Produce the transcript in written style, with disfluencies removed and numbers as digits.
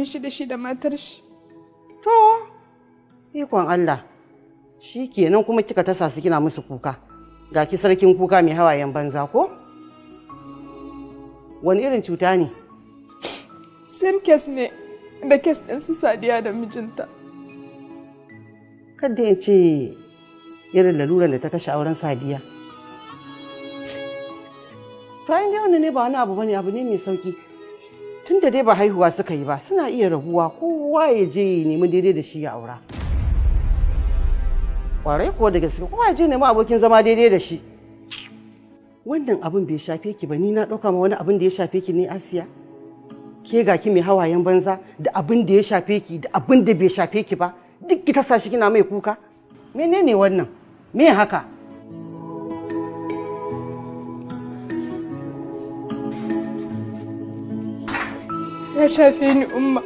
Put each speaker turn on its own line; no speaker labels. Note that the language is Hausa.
shi da matar shi.
To, ikon Allah. Shi kenan kuma kika tasa su kina musu kuka. Ga ki sarkin kuka mai hawayen banza ko? Wani irin cuta ne?
Same case ne da case ɗin su Sadiya da mijinta.
Kadda in ce irin laluran da ta kashe auren Sadiya. To ai wannan ne ba wani abu bane, abu ne mai sauki. Tunda dai ba haihuwa suka yi ba, suna iya rabuwa, kowa ya je ya nemi daidai da shi ya aura. Kwarai ko da gaske, kowa ya je nemi abokin zama daidai da shi. Wannan abin bai shafe ki ba, ni na ɗauka ma wani abin da ya shafe ki ne, Asiya. Ke ga ki mai hawayen banza da abin da ya shafe ki da abin da bai shafe ki ba, duk ki tasa shi kina mai kuka. Menene wannan? Me haka?
Ya shafe ni, Umma.